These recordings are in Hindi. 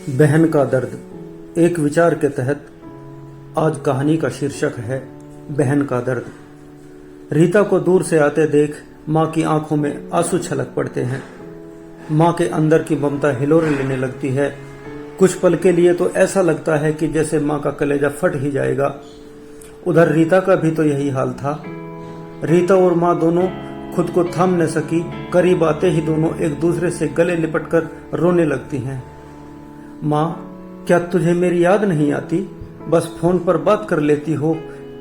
बहन का दर्द। एक विचार के तहत आज कहानी का शीर्षक है बहन का दर्द। रीता को दूर से आते देख माँ की आंखों में आंसू छलक पड़ते हैं। माँ के अंदर की ममता हिलोरे लेने लगती है। कुछ पल के लिए तो ऐसा लगता है कि जैसे माँ का कलेजा फट ही जाएगा। उधर रीता का भी तो यही हाल था। रीता और माँ दोनों खुद को थाम न सकी। करीब आते ही दोनों एक दूसरे से गले लिपटकर रोने लगती हैं। माँ, क्या तुझे मेरी याद नहीं आती? बस फोन पर बात कर लेती हो।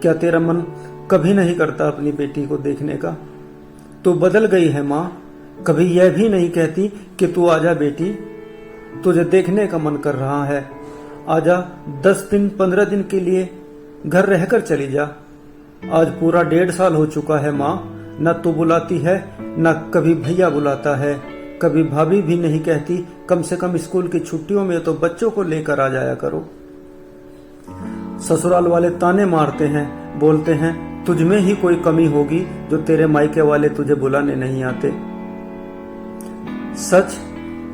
क्या तेरा मन कभी नहीं करता अपनी बेटी को देखने का? तू बदल गई है माँ। कभी यह भी नहीं कहती कि तू आजा बेटी, तुझे देखने का मन कर रहा है। आजा, 10 दिन 15 दिन के लिए घर रहकर चली जा। आज पूरा 1.5 साल हो चुका है माँ। न तू बुलाती है, न कभी भैया बुलाता है, कभी भाभी भी नहीं कहती। कम से कम स्कूल की छुट्टियों में तो बच्चों को लेकर आ जाया करो। ससुराल वाले ताने मारते हैं, बोलते हैं तुझ में ही कोई कमी होगी जो तेरे मायके वाले तुझे बुलाने नहीं आते। सच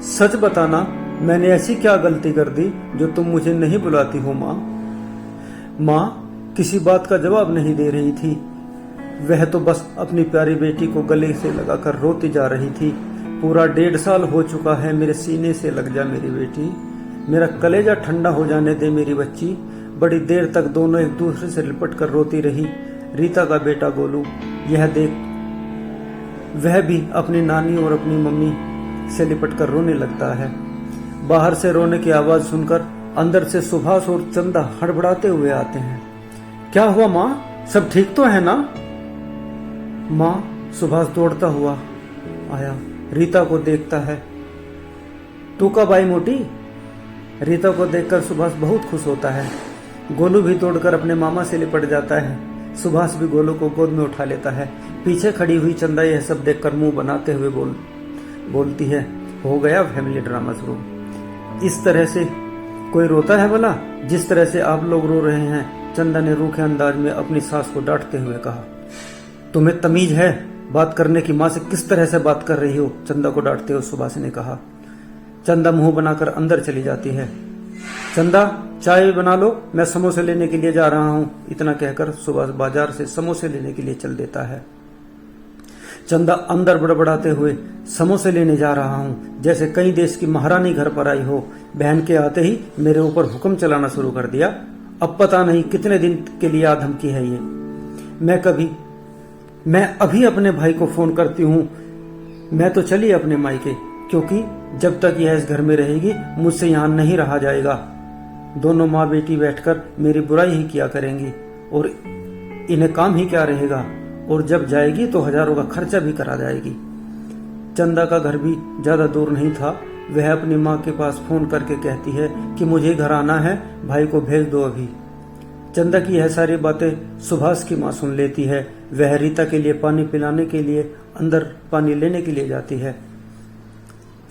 सच बताना, मैंने ऐसी क्या गलती कर दी जो तुम मुझे नहीं बुलाती हो माँ? माँ किसी बात का जवाब नहीं दे रही थी। वह तो बस अपनी प्यारी बेटी को गले से लगाकर रोती जा रही थी। पूरा 1.5 साल हो चुका है, मेरे सीने से लग जा मेरी बेटी, मेरा कलेजा ठंडा हो जाने दे मेरी बच्ची। बड़ी देर तक दोनों एक दूसरे से लिपट कर रोती रही। रीता का बेटा गोलू यह देख वह भी अपनी नानी और अपनी मम्मी से लिपट कर रोने लगता है। बाहर से रोने की आवाज सुनकर अंदर से सुभाष और चंदा हड़बड़ाते हुए आते हैं। क्या हुआ माँ, सब ठीक तो है ना? माँ, सुभाष दौड़ता हुआ आया, रीता को देखता है। तू कब आई मोटी? रीता को देखकर सुभाष बहुत खुश होता है। गोलू भी दौड़कर अपने मामा से लिपट जाता है। सुभाष भी गोलू को गोद में उठा लेता है। पीछे खड़ी हुई चंदा यह सब देखकर मुंह बनाते हुए बोलती है, हो गया फैमिली ड्रामा शुरू। इस तरह से कोई रोता है भला, जिस तरह से आप लोग रो रहे हैं? चंदा ने रूखे अंदाज में अपनी सास को डांटते हुए कहा। तुम्हें तमीज है बात करने की? माँ से किस तरह से बात कर रही हो? चंदा को डांटते हुए सुभाष ने कहा। चंदा मुंह बनाकर अंदर चली जाती है। चंदा, चाय बना लो, मैं समोसे लेने के लिए जा रहा हूं। इतना कहकर सुभाष बाजार से समोसे लेने के लिए चल देता है। चंदा अंदर बड़बड़ाते हुए, समोसे लेने जा रहा हूं, जैसे कई देश की महारानी घर पर आई हो। बहन के आते ही मेरे ऊपर हुक्म चलाना शुरू कर दिया। अब पता नहीं कितने दिन के लिए धमकी है ये। मैं अभी अपने भाई को फोन करती हूँ। मैं तो चली अपने मायके, क्योंकि जब तक यह इस घर में रहेगी मुझसे यहाँ नहीं रहा जाएगा। दोनों माँ बेटी बैठकर मेरी बुराई ही किया करेंगी और इन्हें काम ही क्या रहेगा। और जब जाएगी तो हजारों का खर्चा भी करा जाएगी। चंदा का घर भी ज्यादा दूर नहीं था। वह अपनी माँ के पास फोन करके कहती है कि मुझे घर आना है, भाई को भेज दो अभी। चंदा की यह सारी बातें सुभाष की माँ सुन लेती है। वह रीता के लिए पानी पिलाने के लिए अंदर पानी लेने के लिए जाती है।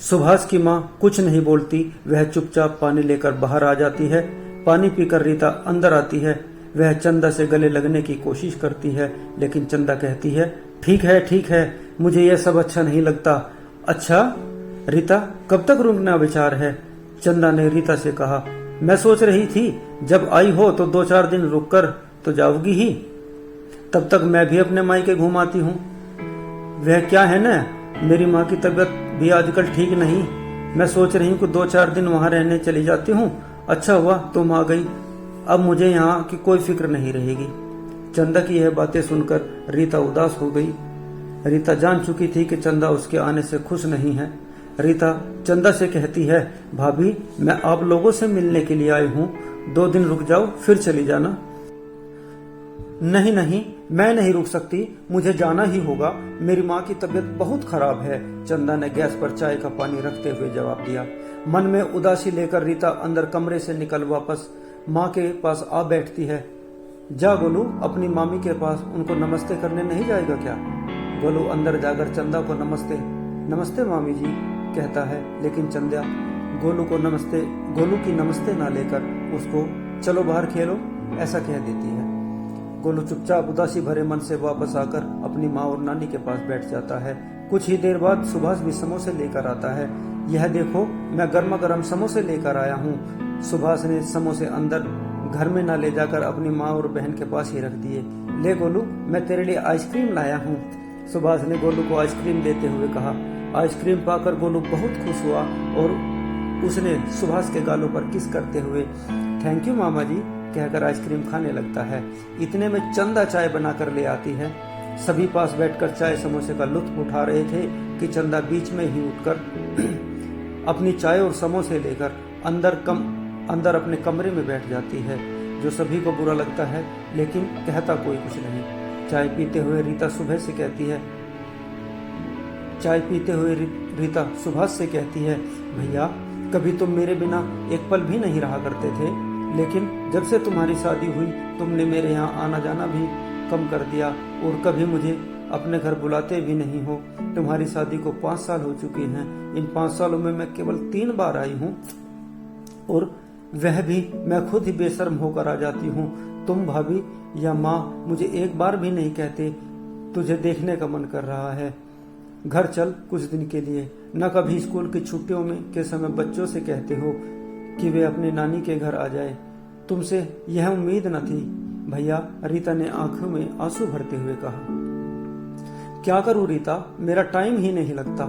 सुभाष की माँ कुछ नहीं बोलती, वह चुपचाप पानी लेकर बाहर आ जाती है। पानी पीकर रीता अंदर आती है। वह चंदा से गले लगने की कोशिश करती है, लेकिन चंदा कहती है, ठीक है, मुझे यह सब अच्छा नहीं लगता। अच्छा रीता, कब तक रुकना विचार है? चंदा ने रीता से कहा। मैं सोच रही थी जब आई हो तो 2-4 दिन रुक कर तो जाओगी ही, तब तक मैं भी अपने मायके घूम आती हूँ। वह क्या है ना, मेरी माँ की तबीयत भी आजकल ठीक नहीं। मैं सोच रही हूँ कि 2-4 दिन वहां रहने चली जाती हूँ। अच्छा हुआ तुम आ गई, अब मुझे यहाँ की कोई फिक्र नहीं रहेगी। चंदा की यह बातें सुनकर रीता उदास हो गई। रीता जान चुकी थी कि चंदा उसके आने से खुश नहीं है। रीता चंदा से कहती है, भाभी मैं आप लोगों से मिलने के लिए आई हूँ, 2 दिन रुक जाओ फिर चली जाना। नहीं, मैं नहीं रुक सकती, मुझे जाना ही होगा। मेरी माँ की तबीयत बहुत खराब है। चंदा ने गैस पर चाय का पानी रखते हुए जवाब दिया। मन में उदासी लेकर रीता अंदर कमरे से निकल वापस माँ के पास आ बैठती है। जा गोलू, अपनी मामी के पास उनको नमस्ते करने नहीं जाएगा क्या? गोलू अंदर जाकर चंदा को नमस्ते मामी जी कहता है, लेकिन चंदा गोलू की नमस्ते ना लेकर उसको चलो बाहर खेलो ऐसा कह देती है। गोलू चुपचाप उदासी भरे मन से वापस आकर अपनी माँ और नानी के पास बैठ जाता है। कुछ ही देर बाद सुभाष भी समोसे लेकर आता है। यह देखो, मैं गर्मा गर्म समोसे लेकर आया हूँ। सुभाष ने समोसे अंदर घर में न ले जाकर अपनी माँ और बहन के पास ही रख दिए। ले गोलू, मैं तेरे लिए आइसक्रीम लाया हूँ। सुभाष ने गोलू को आइसक्रीम देते हुए कहा। आइसक्रीम पाकर गोलू बहुत खुश हुआ और उसने सुभाष के गालों पर किस करते हुए थैंक यू मामा जी कहकर आइसक्रीम खाने लगता है। इतने में चंदा चाय बनाकर ले आती है। सभी पास बैठकर चाय समोसे का लुत्फ उठा रहे थे कि चंदा बीच में ही उठकर अपनी चाय और समोसे लेकर अंदर अपने कमरे में बैठ जाती है, जो सभी को बुरा लगता है लेकिन कहता कोई कुछ नहीं। चाय पीते हुए रीता सुभाष से कहती है, भैया कभी तुम मेरे बिना एक पल भी नहीं रहा करते थे, लेकिन जब से तुम्हारी शादी हुई तुमने मेरे यहाँ आना जाना भी कम कर दिया और कभी मुझे अपने घर बुलाते भी नहीं हो। तुम्हारी शादी को 5 साल हो चुके हैं। इन 5 सालों में मैं केवल 3 बार आई हूँ और वह भी मैं खुद ही बेशर्म होकर आ जाती हूँ। तुम भाभी या माँ मुझे एक बार भी नहीं कहते तुझे देखने का मन कर रहा है, घर चल कुछ दिन के लिए। न कभी स्कूल की छुट्टियों में के समय बच्चों से कहते हो कि वे अपने नानी के घर आ जाए। तुमसे यह उम्मीद न थी भैया, रीता ने आंखों में आंसू भरते हुए कहा। क्या करूं रीता, मेरा टाइम ही नहीं लगता,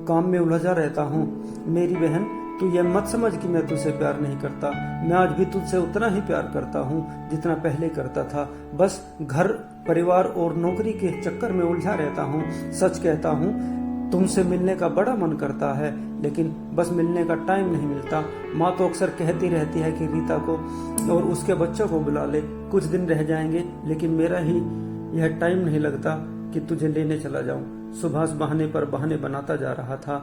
काम में उलझा रहता हूँ। मेरी बहन, तू यह मत समझ कि मैं तुझसे प्यार नहीं करता। मैं आज भी तुझसे उतना ही प्यार करता हूँ जितना पहले करता था। बस घर परिवार और नौकरी के चक्कर में उलझा रहता हूँ। सच कहता हूँ, तुमसे मिलने का बड़ा मन करता है, लेकिन बस मिलने का टाइम नहीं मिलता। माँ तो अक्सर कहती रहती है कि रीता को और उसके बच्चों को बुला ले, कुछ दिन रह जाएंगे, लेकिन मेरा ही यह टाइम नहीं लगता कि तुझे लेने चला जाऊं। सुभाष बहाने पर बहाने बनाता जा रहा था।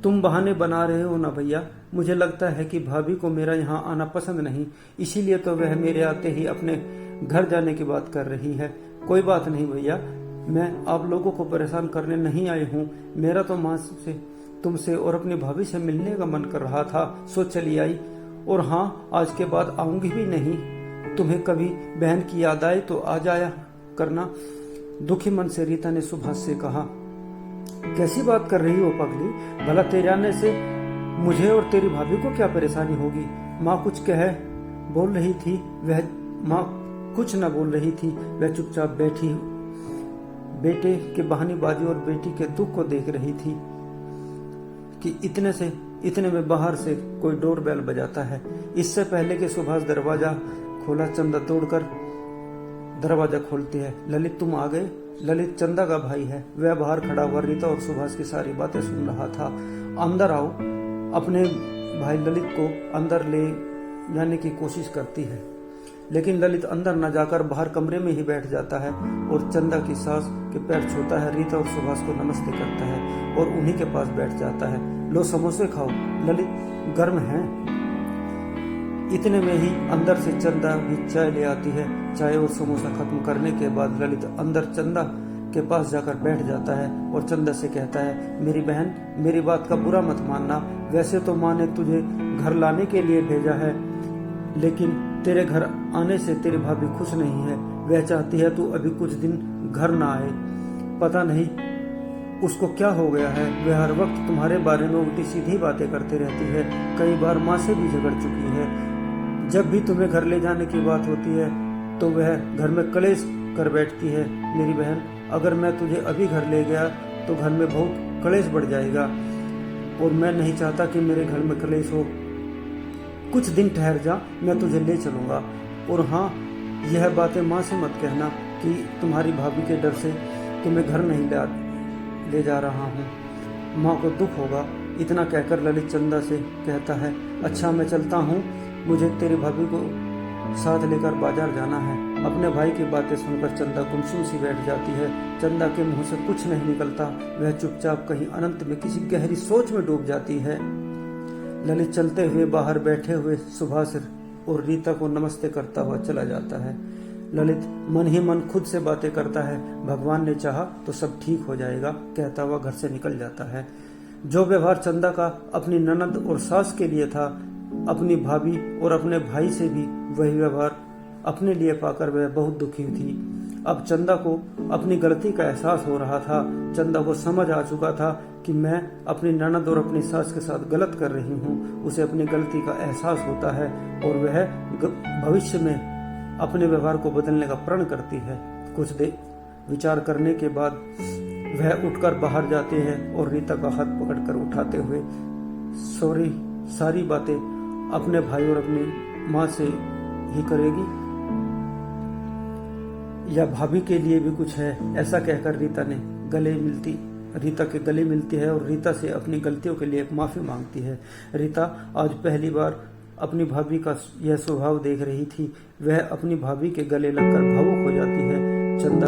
तुम बहाने बना रहे हो ना भैया, मुझे लगता है कि भाभी को मेरा यहाँ आना पसंद नहीं, इसीलिए तो वह मेरे आते ही अपने घर जाने की बात कर रही है। कोई बात नहीं भैया, मैं आप लोगों को परेशान करने नहीं आई हूँ। मेरा तो माँ से, तुमसे और अपनी भाभी से मिलने का मन कर रहा था, सो चली आई। और हाँ, आज के बाद आऊंगी भी नहीं। तुम्हें कभी बहन की याद आए तो आ जाया करना। दुखी मन से रीता ने सुभाष से कहा। कैसी बात कर रही हो पगली, भला तेरे आने से मुझे और तेरी भाभी को क्या परेशानी होगी। माँ कुछ बोल रही थी, माँ कुछ न बोल रही थी, वह चुपचाप बैठी बेटे के बहानेबाजी और बेटी के दुख को देख रही थी कि इतने में बाहर से कोई डोरबेल बजाता है। इससे पहले कि सुभाष दरवाजा खोला, चंदा दौड़कर दरवाजा खोलती है। ललित, तुम आ गए। ललित चंदा का भाई है। वह बाहर खड़ा हुआ रीता और सुभाष की सारी बातें सुन रहा था। अंदर आओ। अपने भाई ललित को अंदर ले जाने की कोशिश करती है, लेकिन ललित अंदर न जाकर बाहर कमरे में ही बैठ जाता है और चंदा की सास के पैर छूता है। रीता और सुभाष को नमस्ते करता है और उन्हीं के पास बैठ जाता है। लो समोसे खाओ, ललित गर्म हैं। इतने में ही अंदर से चंदा भी चाय ले आती है। चाय और समोसा खत्म करने के बाद ललित अंदर चंदा के पास जाकर बैठ जाता है और चंदा से कहता है, मेरी बहन, मेरी बात का बुरा मत मानना। वैसे तो माँ ने तुझे घर लाने के लिए भेजा है, लेकिन तेरे घर आने से तेरी भाभी खुश नहीं है। वह चाहती है तू अभी कुछ दिन घर ना आए। पता नहीं उसको क्या हो गया है। वह हर वक्त तुम्हारे बारे में उल्टी सीधी बातें करती रहती है। कई बार माँ से भी झगड़ चुकी है। जब भी तुम्हें घर ले जाने की बात होती है तो वह घर में कलेश कर बैठती है। मेरी बहन, अगर मैं तुझे अभी घर ले गया तो घर में बहुत कलेश बढ़ जाएगा और मैं नहीं चाहता कि मेरे घर में कलेश हो। कुछ दिन ठहर जा, मैं तुझे ले चलूंगा। और हाँ, यह बातें माँ से मत कहना कि तुम्हारी भाभी के डर से तुम्हें घर नहीं ले जा रहा हूँ, माँ को दुख होगा। इतना कहकर ललित चंदा से कहता है, अच्छा मैं चलता हूँ, मुझे तेरी भाभी को साथ लेकर बाजार जाना है। अपने भाई की बातें सुनकर चंदा गुमसुम सी बैठ जाती है। चंदा के मुंह से कुछ नहीं निकलता। वह चुपचाप कहीं अनंत में किसी गहरी सोच में डूब जाती है। ललित चलते हुए बाहर बैठे हुए सुभाष और रीता को नमस्ते करता हुआ चला जाता है। ललित मन ही मन खुद से बातें करता है, भगवान ने चाहा तो सब ठीक हो जाएगा, कहता हुआ घर से निकल जाता है। जो व्यवहार चंदा का अपनी ननद और सास के लिए था, अपनी भाभी और अपने भाई से भी वही व्यवहार अपने लिए पाकर वह बहुत दुखी थी। अब चंदा को अपनी गलती का एहसास हो रहा था। चंदा को समझ आ चुका था कि मैं अपनी ननद और अपनी सास के साथ गलत कर रही हूँ। उसे अपनी गलती का एहसास होता है और वह भविष्य में अपने व्यवहार को बदलने का प्रण करती है। कुछ देर विचार करने के बाद वह उठकर बाहर जाते हैं और रीता का हाथ पकड़कर उठाते हुए सारी बातें अपने भाई और अपनी माँ से ही करेगी या भाभी के लिए भी कुछ है, ऐसा कहकर रीता के गले मिलती है और रीता से अपनी गलतियों के लिए माफी मांगती है। रीता आज पहली बार अपनी भाभी का यह स्वभाव देख रही थी। वह अपनी भाभी के गले लगकर भावुक हो जाती है। चंदा